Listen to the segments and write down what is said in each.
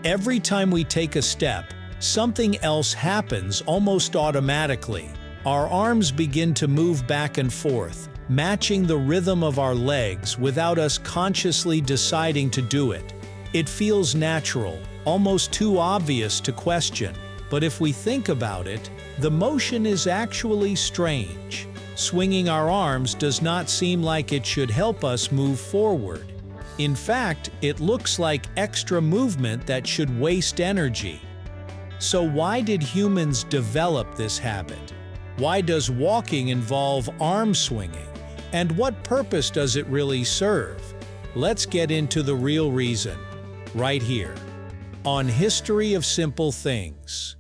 Every time we take a step, something else happens almost automatically. Our arms begin to move back and forth, matching the rhythm of our legs without us consciously deciding to do it. It feels natural, almost too obvious to question. But if we think about it, the motion is actually strange. Swinging our arms does not seem like it should help us move forward. In fact, it looks like extra movement that should waste energy. So why did humans develop this habit? Why does walking involve arm swinging? And what purpose does it really serve? Let's get into the real reason, right here, on History of Simple Things.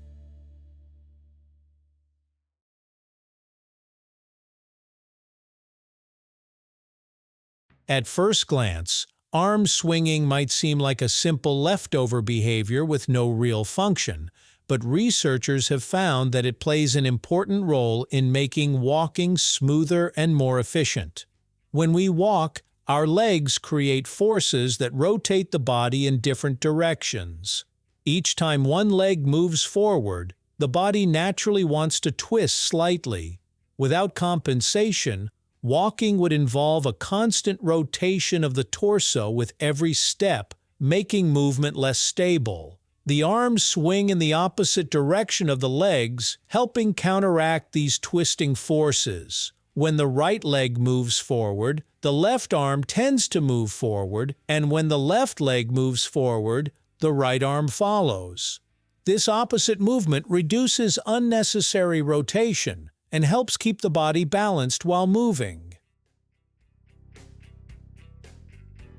At first glance, arm swinging might seem like a simple leftover behavior with no real function, but researchers have found that it plays an important role in making walking smoother and more efficient. When we walk, our legs create forces that rotate the body in different directions. Each time one leg moves forward, the body naturally wants to twist slightly. Without compensation, walking would involve a constant rotation of the torso with every step, making movement less stable. The arms swing in the opposite direction of the legs, helping counteract these twisting forces. When the right leg moves forward, the left arm tends to move forward, and when the left leg moves forward, the right arm follows. This opposite movement reduces unnecessary rotation and helps keep the body balanced while moving.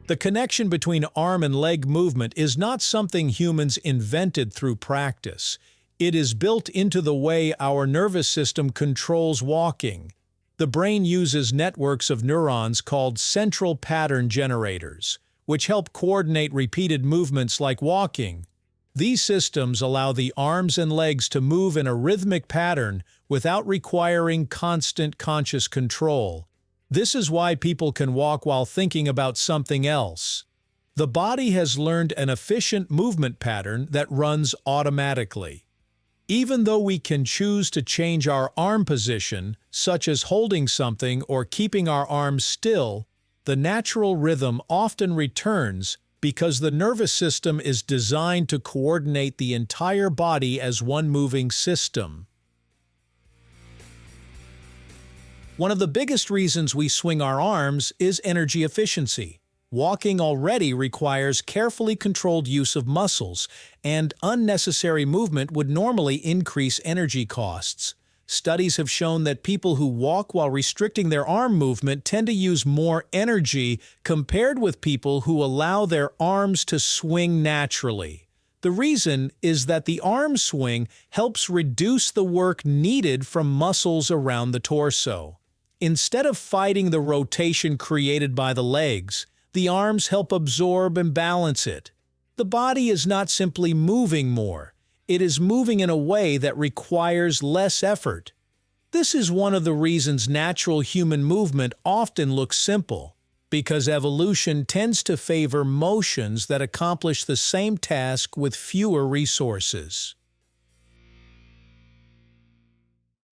The connection between arm and leg movement is not something humans invented through practice. It is built into the way our nervous system controls walking. The brain uses networks of neurons called central pattern generators, which help coordinate repeated movements like walking. These systems allow the arms and legs to move in a rhythmic pattern without requiring constant conscious control. This is why people can walk while thinking about something else. The body has learned an efficient movement pattern that runs automatically. Even though we can choose to change our arm position, such as holding something or keeping our arms still, the natural rhythm often returns because the nervous system is designed to coordinate the entire body as one moving system. One of the biggest reasons we swing our arms is energy efficiency. Walking already requires carefully controlled use of muscles, and unnecessary movement would normally increase energy costs. Studies have shown that people who walk while restricting their arm movement tend to use more energy compared with people who allow their arms to swing naturally. The reason is that the arm swing helps reduce the work needed from muscles around the torso. Instead of fighting the rotation created by the legs, the arms help absorb and balance it. The body is not simply moving more. It is moving in a way that requires less effort. This is one of the reasons natural human movement often looks simple, because evolution tends to favor motions that accomplish the same task with fewer resources.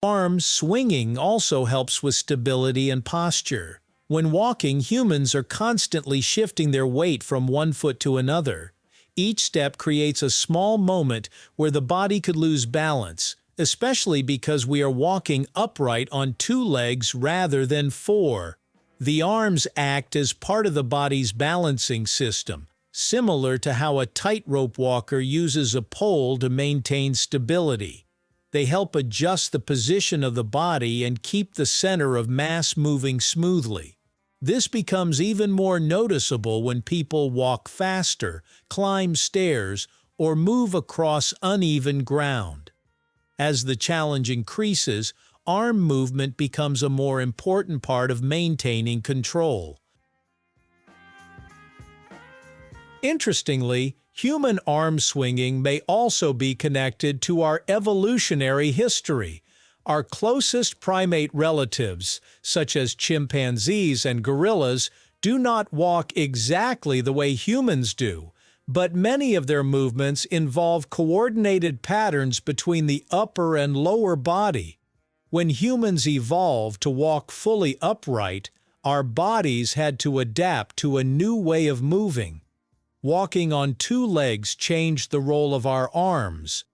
Arm swinging also helps with stability and posture. When walking, humans are constantly shifting their weight from one foot to another. Each step creates a small moment where the body could lose balance, especially because we are walking upright on two legs rather than four. The arms act as part of the body's balancing system, similar to how a tightrope walker uses a pole to maintain stability. They help adjust the position of the body and keep the center of mass moving smoothly. This becomes even more noticeable when people walk faster, climb stairs, or move across uneven ground. As the challenge increases, arm movement becomes a more important part of maintaining control. Interestingly, human arm swinging may also be connected to our evolutionary history. Our closest primate relatives, such as chimpanzees and gorillas, do not walk exactly the way humans do, but many of their movements involve coordinated patterns between the upper and lower body. When humans evolved to walk fully upright, our bodies had to adapt to a new way of moving. Walking on two legs changed the role of our arms.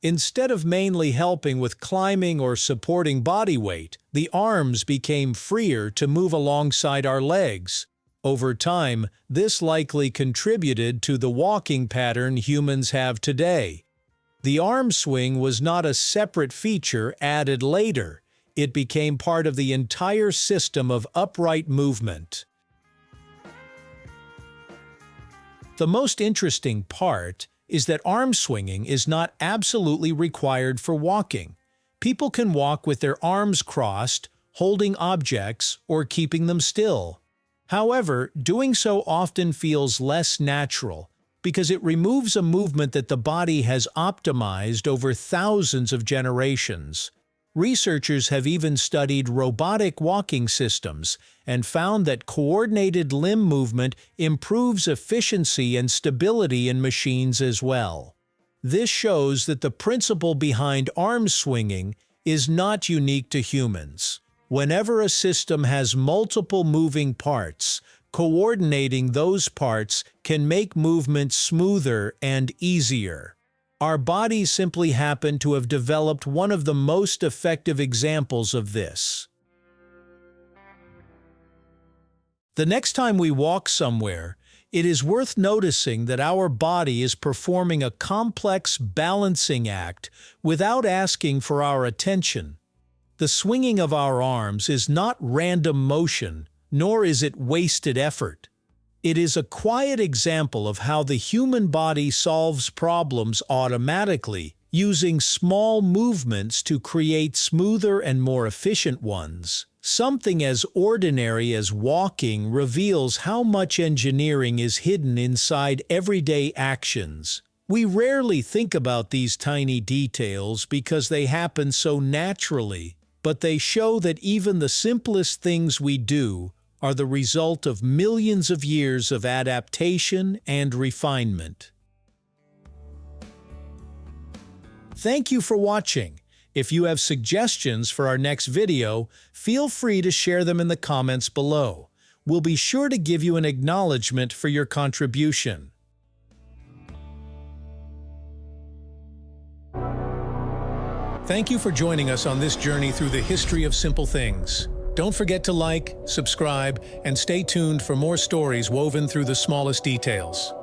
Instead of mainly helping with climbing or supporting body weight, the arms became freer to move alongside our legs. Over time, this likely contributed to the walking pattern humans have today. The arm swing was not a separate feature added later. It became part of the entire system of upright movement. The most interesting part is that arm swinging is not absolutely required for walking. People can walk with their arms crossed, holding objects, or keeping them still. However, doing so often feels less natural because it removes a movement that the body has optimized over thousands of generations. Researchers have even studied robotic walking systems and found that coordinated limb movement improves efficiency and stability in machines as well. This shows that the principle behind arm swinging is not unique to humans. Whenever a system has multiple moving parts, coordinating those parts can make movement smoother and easier. Our bodies simply happen to have developed one of the most effective examples of this. The next time we walk somewhere, it is worth noticing that our body is performing a complex balancing act without asking for our attention. The swinging of our arms is not random motion, nor is it wasted effort. It is a quiet example of how the human body solves problems automatically, using small movements to create smoother and more efficient ones. Something as ordinary as walking reveals how much engineering is hidden inside everyday actions. We rarely think about these tiny details because they happen so naturally, but they show that even the simplest things we do are the result of millions of years of adaptation and refinement. Thank you for watching. If you have suggestions for our next video, feel free to share them in the comments below. We'll be sure to give you an acknowledgement for your contribution. Thank you for joining us on this journey through the history of simple things. Don't forget to like, subscribe, and stay tuned for more stories woven through the smallest details.